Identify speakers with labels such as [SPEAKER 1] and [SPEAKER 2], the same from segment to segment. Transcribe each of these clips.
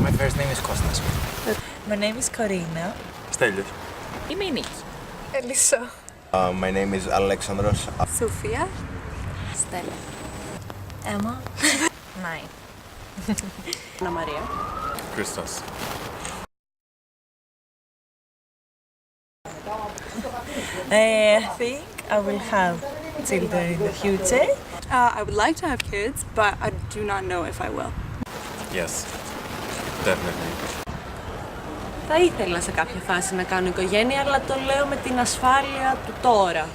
[SPEAKER 1] My first name is Kostas.
[SPEAKER 2] My name is Corina.
[SPEAKER 3] Stelios.
[SPEAKER 2] Είμαι η Νίκη.
[SPEAKER 4] Ελίσσα.
[SPEAKER 5] My name is Alexandros.
[SPEAKER 4] Σοφία.
[SPEAKER 2] Στέλλα. Emma. Nine.
[SPEAKER 4] Ανna Maria.
[SPEAKER 3] Christos.
[SPEAKER 2] I think I will have children in the future.
[SPEAKER 4] I would like to have kids, but I do not know if I will.
[SPEAKER 3] Yes, definitely.
[SPEAKER 6] Θα ήθελα σε κάποια φάση να κάνω οικογένεια, αλλά το λέω με την ασφάλεια του τώρα.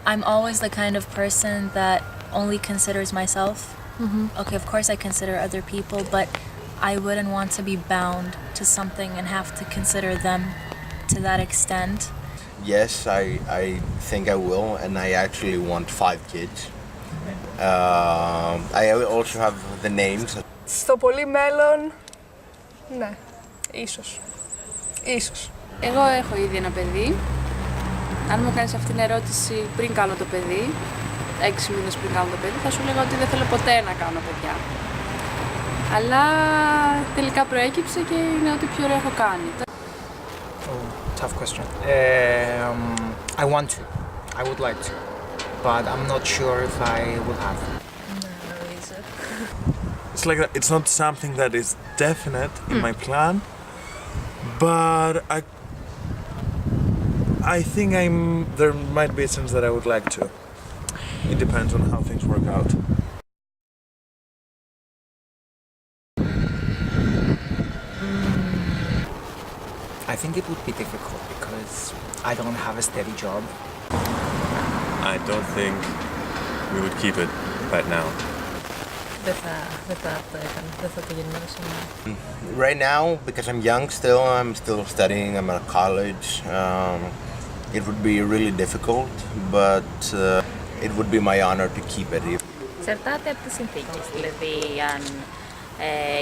[SPEAKER 7] I'm always the kind of person that only considers myself. Okay, of course I consider other people, but I wouldn't want to be bound to something and have to consider them to that extent.
[SPEAKER 5] Yes, I think I will, and I actually want 5 kids. I also have the names.
[SPEAKER 4] Στο πολύ μέλλον, ναι, ίσως. Ίσως.
[SPEAKER 8] Εγώ έχω ήδη ένα παιδί. Αν μου κάνεις αυτήν την ερώτηση πριν κάνω το παιδί, 6 μήνες πριν κάνω το παιδί, θα σου λέγα ότι δεν θέλω ποτέ να κάνω παιδιά. Αλλά τελικά προέκυψε και είναι ό,τι πιο ωραίο έχω κάνει.
[SPEAKER 1] Tough question. I want to. I would like to. But I'm not sure if I will have.
[SPEAKER 3] It's like that. It's not something that is definite in my plan, but I think there might be a chance that I would like to. It depends on how things work out.
[SPEAKER 1] I think it would be difficult because I don't have a steady job.
[SPEAKER 3] I don't think we would keep it right now.
[SPEAKER 2] Δεν θα το γεννήσω.
[SPEAKER 5] Right now, because I'm young still, I'm still studying, I'm at college. It would be really difficult, but it would be my honor to keep it.
[SPEAKER 7] Εξαρτάται από τις συνθήκες. Δηλαδή, αν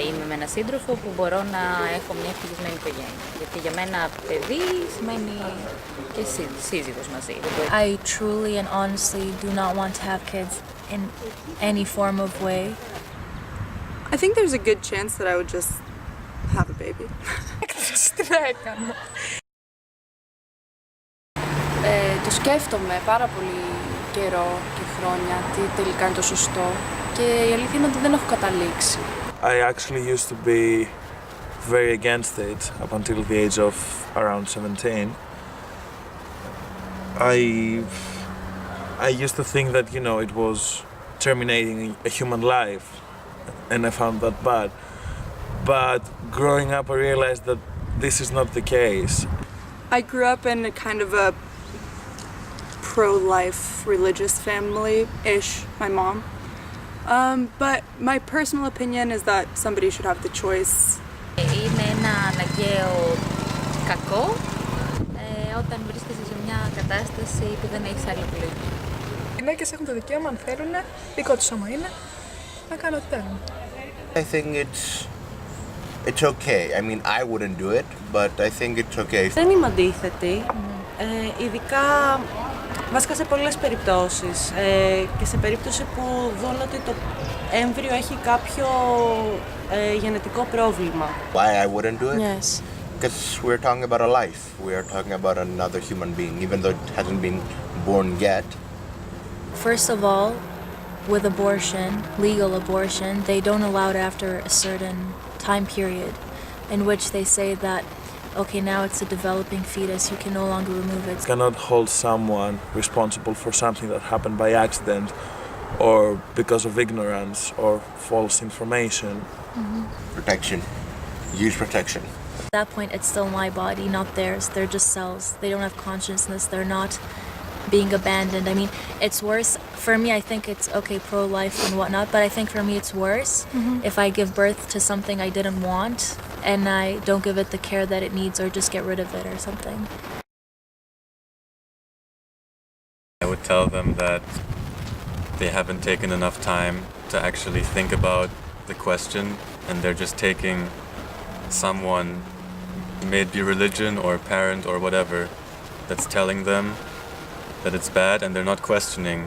[SPEAKER 7] είμαι με έναν σύντροφο που μπορώ να έχω μια ευτυχισμένη οικογένεια. Γιατί για μένα παιδί σημαίνει και σύζυγος μαζί. I truly and honestly do not want to have kids in any form of way.
[SPEAKER 4] I think there's a good chance that I would just have a baby. Τι να έκανα.
[SPEAKER 8] Το σκέφτομαι πάρα πολύ καιρό και χρόνια τι τελικά είναι το σωστό και η αλήθεια είναι ότι δεν έχω καταλήξει.
[SPEAKER 3] I actually used to be very against it up until the age of around 17. I used to think that, you know, it was terminating a human life, and I found that bad. But growing up, I realized that this is not the case.
[SPEAKER 4] I grew up in a kind of a pro-life religious family-ish, my mom. But my personal opinion is that somebody should have the choice.
[SPEAKER 7] Είναι ένα αναγκαίο κακό όταν βρίσκεσαι σε μια κατάσταση που δεν έχεις άλλη επιλογή.
[SPEAKER 4] Οι γυναίκες έχουν το δικαίωμα, αν θέλουν, δικό τους σώμα είναι, να κάνουν ό,τι θέλουν.
[SPEAKER 5] I think it's okay. I mean, I wouldn't do it, but I think it's okay.
[SPEAKER 6] Δεν είμαι αντίθετη, ειδικά βασικά σε πολλές περιπτώσεις και σε περίπτωση που δουν ότι το έμβριο έχει κάποιο γενετικό πρόβλημα.
[SPEAKER 5] Why I wouldn't do it?
[SPEAKER 6] Yes.
[SPEAKER 5] Because we're talking about a life. We are talking about another human being, even though it hasn't been born yet.
[SPEAKER 7] First of all, with abortion, legal abortion, they don't allow it after a certain time period in which they say that, okay, now it's a developing fetus, you can no longer remove it.
[SPEAKER 3] You cannot hold someone responsible for something that happened by accident or because of ignorance or false information.
[SPEAKER 5] Protection. Use protection.
[SPEAKER 7] At that point, it's still my body, not theirs. They're just cells. They don't have consciousness. They're not being abandoned. I mean, it's worse. For me, I think it's okay, pro-life and whatnot, but I think for me it's worse if I give birth to something I didn't want and I don't give it the care that it needs or just get rid of it or something.
[SPEAKER 3] I would tell them that they haven't taken enough time to actually think about the question, and they're just taking someone, may it be religion or a parent or whatever, that's telling them that it's bad, and they're not questioning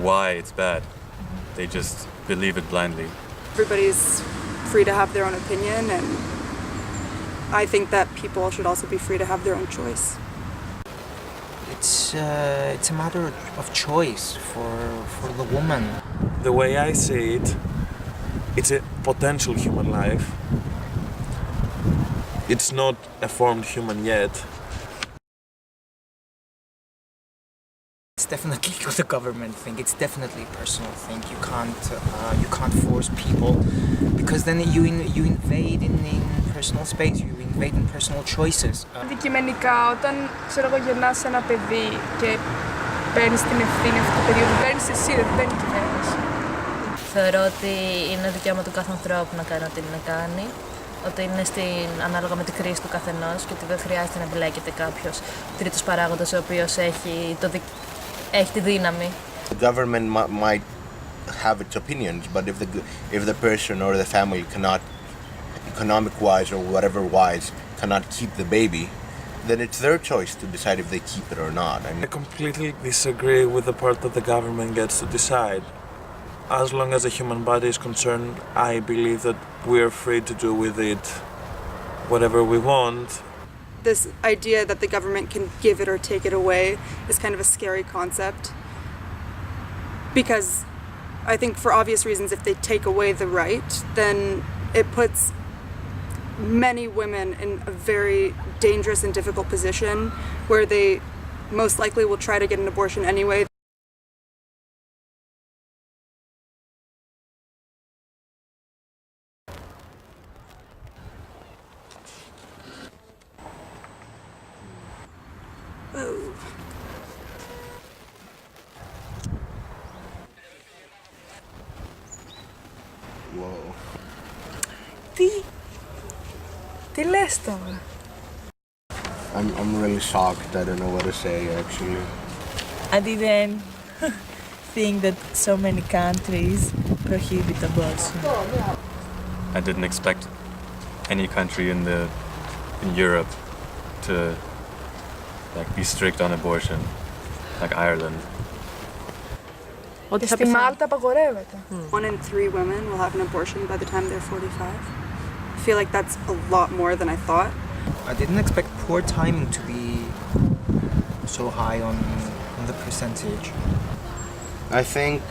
[SPEAKER 3] why it's bad. They just believe it blindly.
[SPEAKER 4] Everybody's free to have their own opinion, and I think that people should also be free to have their own choice.
[SPEAKER 1] It's a matter of choice for the woman.
[SPEAKER 9] The way I see it, it's a potential human life. It's not a formed human yet.
[SPEAKER 1] It's definitely the government thing. It's definitely a personal thing. You can't force people, because then you invade in personal space. You invade in personal choices.
[SPEAKER 10] Αντικειμενικά, όταν ξέρω εγώ γεννάς ένα παιδί και παίρνεις την ευθύνη αυτού του παιδιού, την παίρνεις εσύ, δεν την παίρνει η κυβέρνηση.
[SPEAKER 11] Θεωρώ ότι είναι δικαίωμα του κάθε ανθρώπου να κάνει ό,τι είναι να κάνει. Ότι είναι ανάλογα με τη κρίση του καθενός και ότι δεν χρειάζεται να εμπλέκεται κάποιος τρίτος παράγοντας ο οποίος έχει τη δύναμη.
[SPEAKER 5] The government might have its opinions, but if the person or the family cannot, economic-wise or whatever-wise, cannot keep the baby, then it's their choice to decide if they keep it or not.
[SPEAKER 9] I completely disagree with the part that the government gets to decide. As long as the human body is concerned, I believe that we are free to do with it whatever we want.
[SPEAKER 4] This idea that the government can give it or take it away is kind of a scary concept, because I think for obvious reasons, if they take away the right, then it puts many women in a very dangerous and difficult position where they most likely will try to get an abortion anyway.
[SPEAKER 5] Whoa.
[SPEAKER 10] Τι λες τώρα?
[SPEAKER 5] I'm really shocked. I don't know what to say, actually.
[SPEAKER 2] I didn't think that so many countries prohibit abortion.
[SPEAKER 3] I didn't expect any country in Europe to be strict on abortion, like Ireland.
[SPEAKER 10] Και στη Μάλτα απαγορεύεται.
[SPEAKER 4] 1 in 3 women will have an abortion by the time they're 45. I feel like that's a lot more than I thought.
[SPEAKER 1] I didn't expect poor timing to be so high on the percentage.
[SPEAKER 5] I think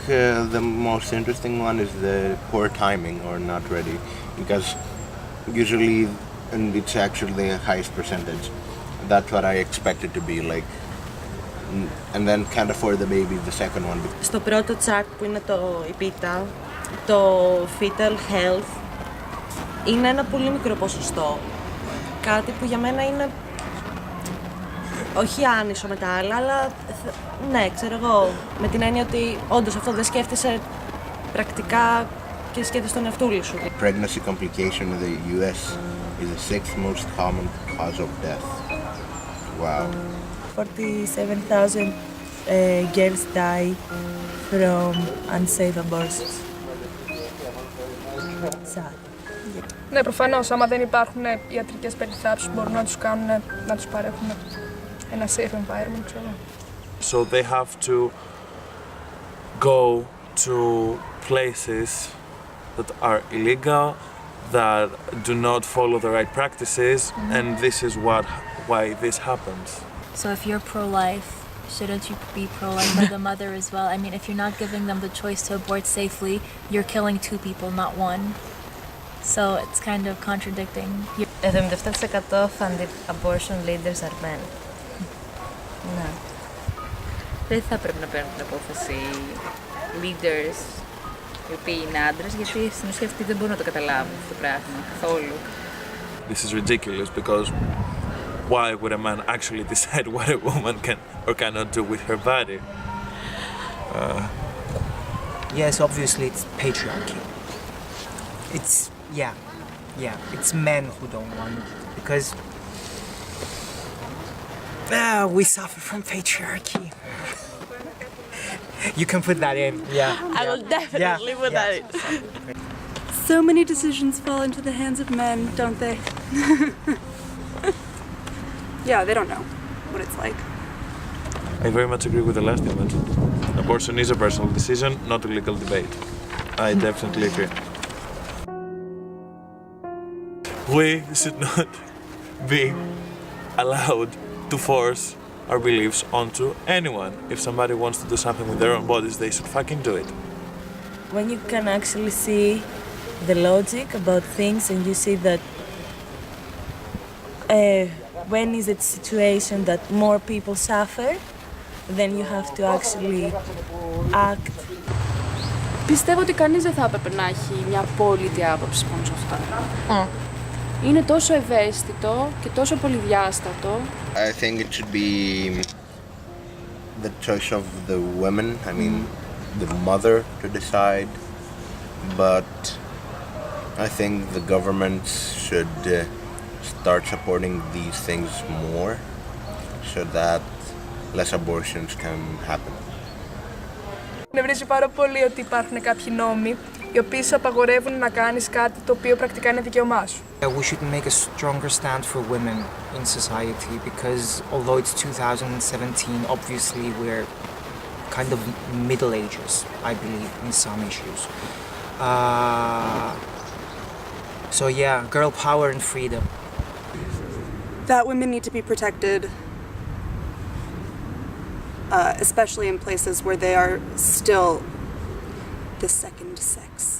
[SPEAKER 5] the most interesting one is the poor timing or not ready, because usually, and it's actually the highest percentage. That's what I expected to be like. And then can't afford the baby, the second one.
[SPEAKER 6] Στο πρώτο chart που είναι η πίτα, το fetal health είναι ένα πολύ μικρό ποσοστό. Κάτι που για μένα είναι όχι άνισο με τα άλλα, αλλά ναι, ξέρω εγώ, με την έννοια ότι όντως αυτό δεν σκέφτεσαι πρακτικά και σκέφτεσαι τον εαυτούλη σου.
[SPEAKER 5] Pregnancy complication in the US is the 6th most common cause of death. Wow.
[SPEAKER 2] 47,000 girls die from unsafe abortions. Sad.
[SPEAKER 10] Ναι, προφανώς, άμα δεν υπάρχουν ιατρικές περιθάψεις που μπορούν να τους παρέχουν ένα safe environment, ξέρω.
[SPEAKER 9] So they have to go to places that are illegal, that do not follow the right practices, and this is why this happens.
[SPEAKER 7] So if you're pro-life, shouldn't you be pro-life for the mother as well? I mean, if you're not giving them the choice to abort safely, you're killing 2 people, not 1. So it's kind of contradicting.
[SPEAKER 11] 77% of abortion leaders are men. Ναι. Δεν θα πρέπει να παίρνουν την απόφαση leaders οι οποίοι είναι άντρες, γιατί στην ουσία αυτοί δεν μπορούν να το καταλάβουν αυτό το πράγμα καθόλου.
[SPEAKER 9] This is ridiculous, because why would a man actually decide what a woman can or cannot do with her body?
[SPEAKER 1] Yes, obviously it's patriarchy. It's it's men who don't want it, because we suffer from patriarchy. You can put that in.
[SPEAKER 6] I will definitely put that in.
[SPEAKER 4] So many decisions fall into the hands of men, don't they? Yeah, they don't know what it's like.
[SPEAKER 9] I very much agree with the last comment. Abortion is a personal decision, not a legal debate. I definitely agree. we should not be allowed to force our beliefs onto anyone. If somebody wants to do something with their own bodies, they should fucking do it.
[SPEAKER 2] When you can actually see the logic about things and you see that when is it situation that more people suffer, then you have to actually act.
[SPEAKER 8] Πιστεύω ότι κανείς δεν θα έπρεπε να έχει μια απόλυτη άποψη πάνω σε αυτά. Είναι τόσο ευαίσθητο και τόσο πολυδιάστατο.
[SPEAKER 5] I think it should be the choice of the women, I mean the mother to decide, but I think the government should start supporting these things more so that less abortions can happen.
[SPEAKER 10] Με βρίζει πάρα πολύ ότι υπάρχουν κάποιοι νόμοι οι οποίοι σου απαγορεύουν να κάνεις κάτι το οποίο πρακτικά είναι δικαίωμά σου.
[SPEAKER 1] We should make a stronger stand for women in society because although it's 2017, obviously we're kind of middle ages, I believe, in some issues. So yeah, girl power and freedom.
[SPEAKER 4] That women need to be protected, especially in places where they are still the second sex.